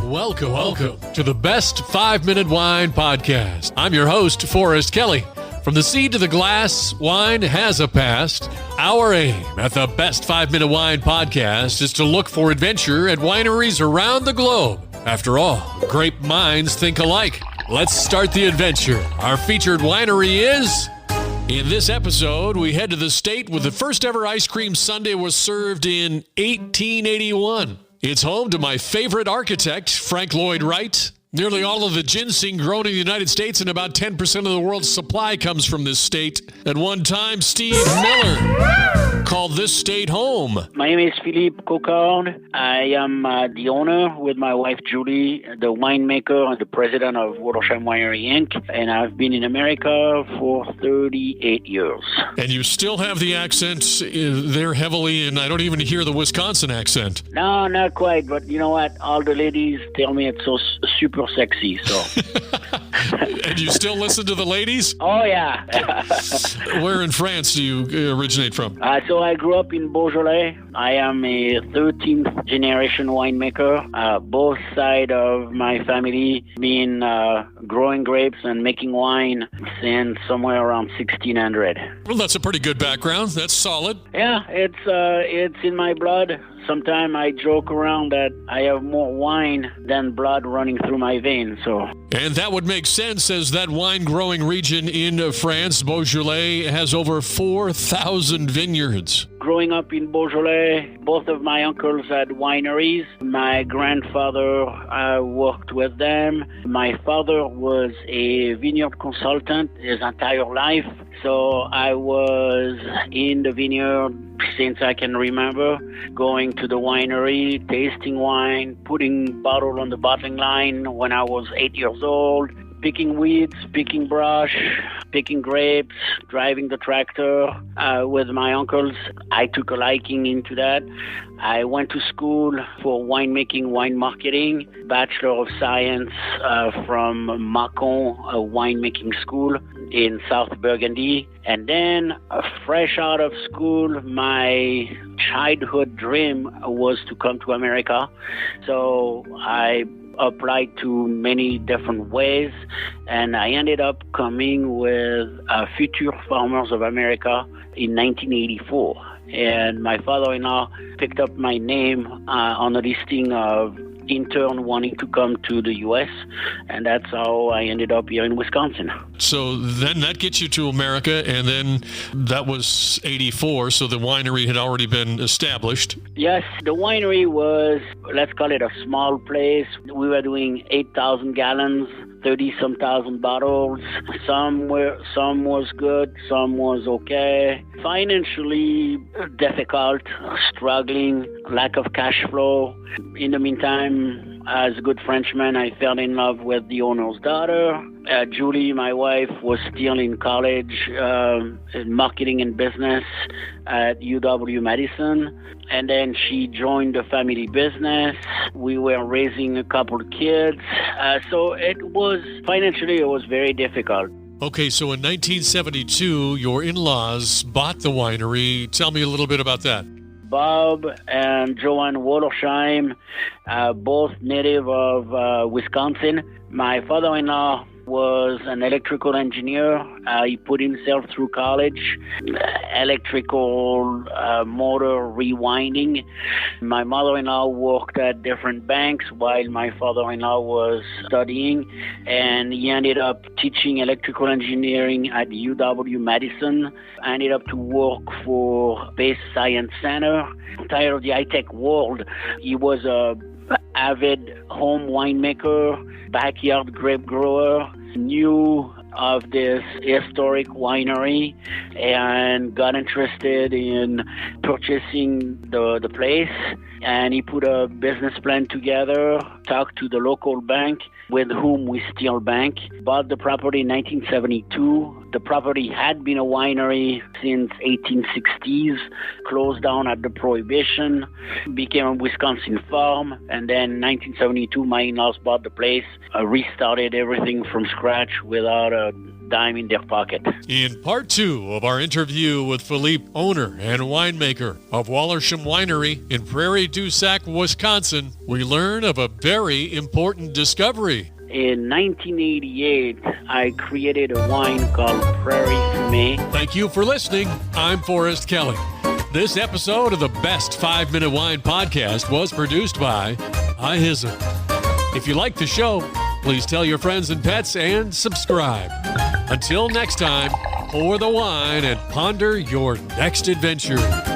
Welcome to the Best 5-Minute Wine Podcast. I'm your host, Forrest Kelly. From the seed to the glass, wine has a past. Our aim at the Best 5-Minute Wine Podcast is to look for adventure at wineries around the globe. After all, great minds think alike. Let's start the adventure. Our featured winery is... In this episode, we head to the state where the first ever ice cream sundae was served in 1881. It's home to my favorite architect, Frank Lloyd Wright. Nearly all of the ginseng grown in the United States and about 10% of the world's supply comes from this state. At one time, Steve Miller called this state home. My name is Philippe Coquard. I am the owner with my wife Julie, the winemaker and the president of Wollersheim Winery Inc. And I've been in America for 38 years. And you still have the accent there heavily, and I don't even hear the Wisconsin accent. No, not quite. But you know what? All the ladies tell me it's so super sexy. So. And you still listen to the ladies? Oh, yeah. Where in France do you originate from? So I grew up in Beaujolais. I am a 13th generation winemaker. Both sides of my family been growing grapes and making wine since somewhere around 1600. Well, that's a pretty good background. That's solid. Yeah, it's in my blood. Sometimes I joke around that I have more wine than blood running through my veins. And that would make sense, as that wine-growing region in France, Beaujolais, has over 4,000 vineyards. Growing up in Beaujolais, both of my uncles had wineries. My grandfather worked with them. My father was a vineyard consultant his entire life. So I was in the vineyard since I can remember, going to the winery, tasting wine, putting bottle on the bottling line when I was 8 years old, picking weeds, picking brush, picking grapes, driving the tractor with my uncles. I took a liking into that. I went to school for winemaking, wine marketing, Bachelor of Science from Mâcon winemaking school in South Burgundy. And then, fresh out of school, my childhood dream was to come to America. So I applied to many different ways, and I ended up coming with Future Farmers of America in 1984. And my father-in-law picked up my name on a listing of intern wanting to come to the U.S., and that's how I ended up here in Wisconsin. So then that gets you to America, and then that was 84, so the winery had already been established. Yes, the winery was, let's call it a small place. We were doing 8,000 gallons, 30-some thousand bottles. Some was good, some was okay. Financially difficult, struggling, lack of cash flow. In the meantime, as a good Frenchman, I fell in love with the owner's daughter. Julie, my wife, was still in college in marketing and business at UW-Madison. And then she joined the family business. We were raising a couple of kids. So financially, it was very difficult. Okay, so in 1972, your in-laws bought the winery. Tell me a little bit about that. Bob and Joanne Wollersheim, both native of Wisconsin. My father-in-law was an electrical engineer. He put himself through college, electrical motor rewinding. My mother-in-law worked at different banks while my father-in-law was studying, and he ended up teaching electrical engineering at UW-Madison. I ended up to work for Base Science Center. Tired of the high-tech world, he was a avid home winemaker, backyard grape grower, knew of this historic winery and got interested in purchasing the place. And he put a business plan together, talked to the local bank with whom we still bank, bought the property in 1972. The property had been a winery since 1860s, closed down at the Prohibition, became a Wisconsin farm, and then 1972 my in-laws bought the place, restarted everything from scratch without a dime in their pocket. In part 2 of our interview with Philippe, owner and winemaker of Wollersheim Winery in Prairie du Sac, Wisconsin, we learn of a very important discovery. In 1988, I created a wine called Prairie. Thank you for listening. I'm Forrest Kelly. This episode of the Best 5-Minute Wine Podcast was produced by iHism. If you like the show, please tell your friends and pets and subscribe. Until next time, pour the wine and ponder your next adventure.